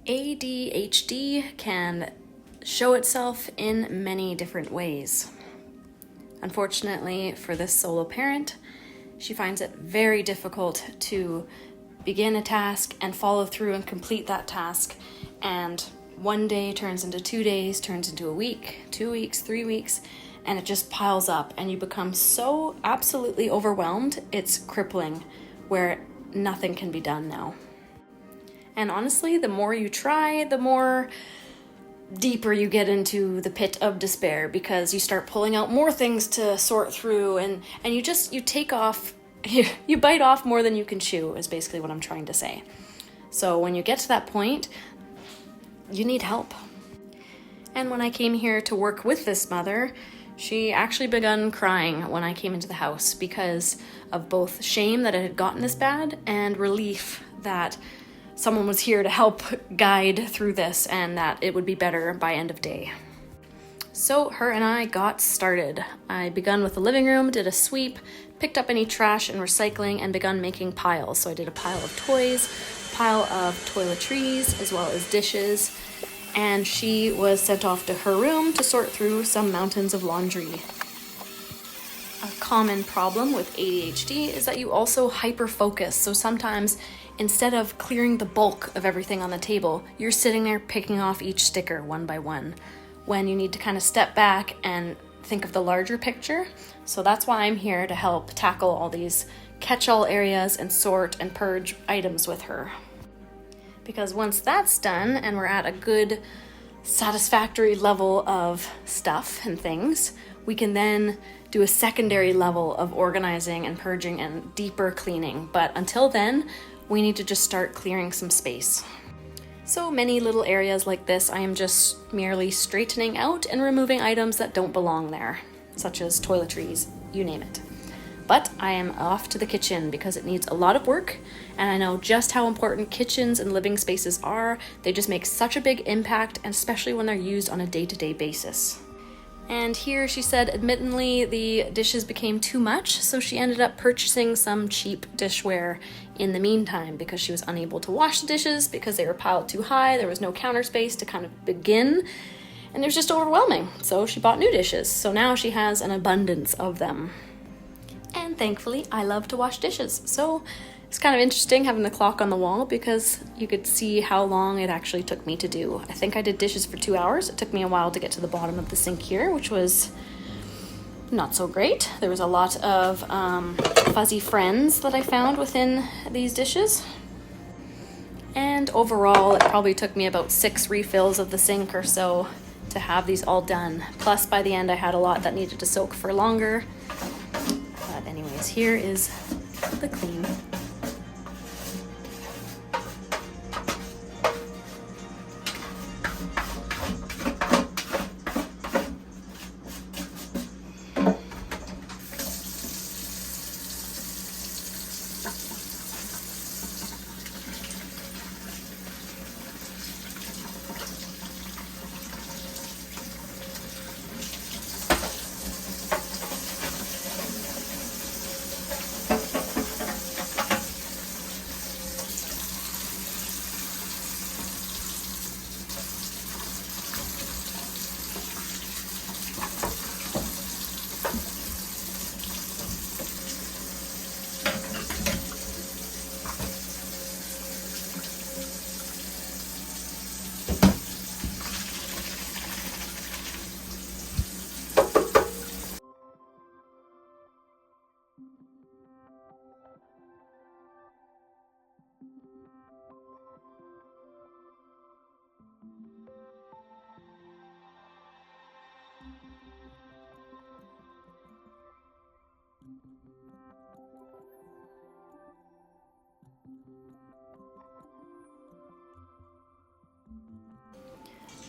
ADHD can show itself in many different ways. Unfortunately for this solo parent, she finds it very difficult to begin a task and follow through and complete that task, and one day turns into 2 days, turns into a week, 2 weeks, 3 weeks, and it just piles up and you become so absolutely overwhelmed, it's crippling, where nothing can be done now. And honestly, the more you try, the more deeper you get into the pit of despair, because you start pulling out more things to sort through, and you take off, you bite off more than you can chew, is basically what I'm trying to say. So when you get to that point, you need help. And when I came here to work with this mother, she actually began crying when I came into the house because of both shame that it had gotten this bad and relief that someone was here to help guide through this and that it would be better by end of day. So her and I got started. I begun with the living room, did a sweep, picked up any trash and recycling, and begun making piles. So I did a pile of toys, pile of toiletries, as well as dishes, and she was sent off to her room to sort through some mountains of laundry. A common problem with ADHD is that you also hyper-focus. So sometimes, instead of clearing the bulk of everything on the table, you're sitting there picking off each sticker one by one, when you need to kind of step back and think of the larger picture. So that's why I'm here to help tackle all these catch-all areas and sort and purge items with her. Because once that's done and we're at a good, satisfactory level of stuff and things, we can then do a secondary level of organizing and purging and deeper cleaning. But until then, we need to just start clearing some space. So many little areas like this, I am just merely straightening out and removing items that don't belong there, such as toiletries, you name it. But I am off to the kitchen because it needs a lot of work, and I know just how important kitchens and living spaces are. They just make such a big impact, and especially when they're used on a day-to-day basis. And here she said, admittedly, the dishes became too much, so she ended up purchasing some cheap dishware in the meantime because she was unable to wash the dishes because they were piled too high. There was no counter space to kind of begin, and it was just overwhelming. So she bought new dishes. So now she has an abundance of them. And thankfully, I love to wash dishes. So it's kind of interesting having the clock on the wall because you could see how long it actually took me to do. I think I did dishes for 2 hours. It took me a while to get to the bottom of the sink here, which was not so great. There was a lot of fuzzy friends that I found within these dishes. And overall, it probably took me about 6 refills of the sink or so to have these all done. Plus, by the end, I had a lot that needed to soak for longer. But anyways, here is the clean.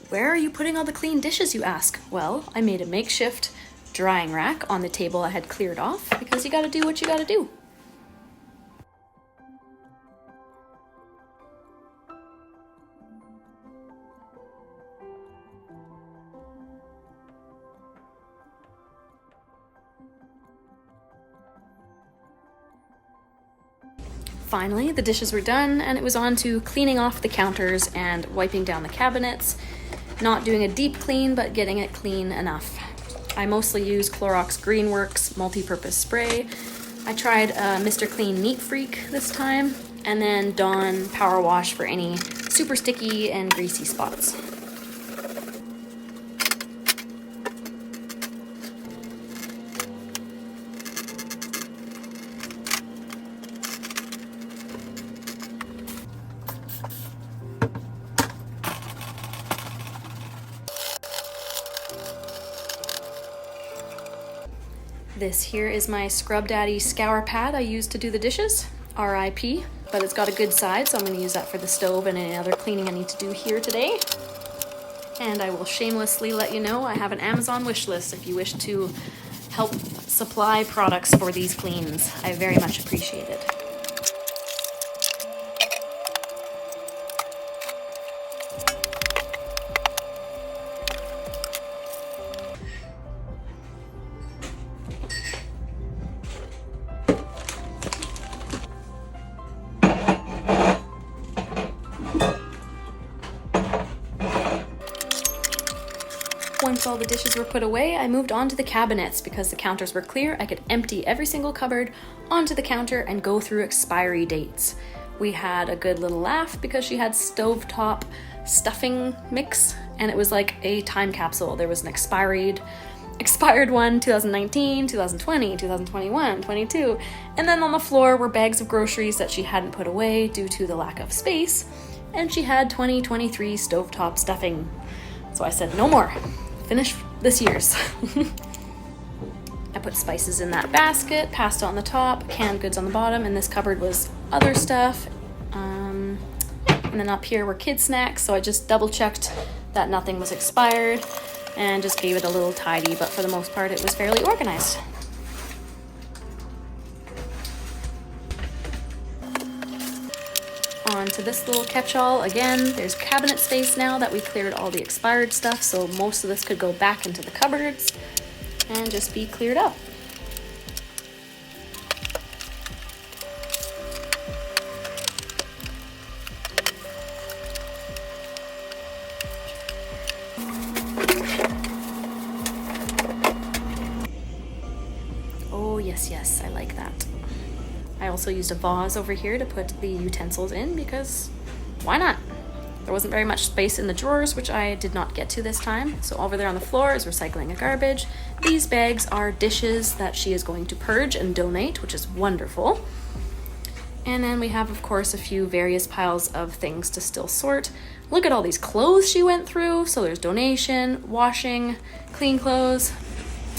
Where are you putting all the clean dishes, you ask? Well, I made a makeshift drying rack on the table I had cleared off because you gotta do what you gotta do. finally, the dishes were done and it was on to cleaning off the counters and wiping down the cabinets. Not doing a deep clean, but getting it clean enough. I mostly use Clorox Greenworks multi-purpose spray. I tried Mr. Clean Neat Freak this time, and then Dawn Power Wash for any super sticky and greasy spots. This here is my Scrub Daddy scour pad I use to do the dishes, RIP, but it's got a good side, so I'm going to use that for the stove and any other cleaning I need to do here today. And I will shamelessly let you know I have an Amazon wish list if you wish to help supply products for these cleans. I very much appreciate it. Once all the dishes were put away, I moved on to the cabinets because the counters were clear. I could empty every single cupboard onto the counter and go through expiry dates. We had a good little laugh because she had stovetop stuffing mix and it was like a time capsule. There was an expired one, 2019, 2020, 2021, 22, and then on the floor were bags of groceries that she hadn't put away due to the lack of space, and she had 2023 stovetop stuffing. So I said, no more. Finish this year's. I put spices in that basket, pasta on the top, canned goods on the bottom, and this cupboard was other stuff. And then up here were kid snacks, so I just double checked that nothing was expired and just gave it a little tidy, but for the most part it was fairly organized. On to this little catch-all. Again, there's cabinet space now that we cleared all the expired stuff, so most of this could go back into the cupboards and just be cleared up. Oh, yes, I like that. I also used a vase over here to put the utensils in because why not? There wasn't very much space in the drawers, which I did not get to this time. So over there on the floor is recycling and garbage. These bags are dishes that she is going to purge and donate, which is wonderful. And then we have, of course, a few various piles of things to still sort. Look at all these clothes she went through. So there's donation, washing, clean clothes,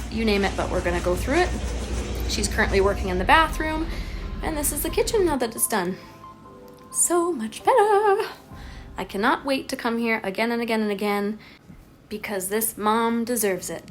you name it, but we're gonna go through it. She's currently working in the bathroom. And this is the kitchen now that it's done. So much better. I cannot wait to come here again and again and again because this mom deserves it.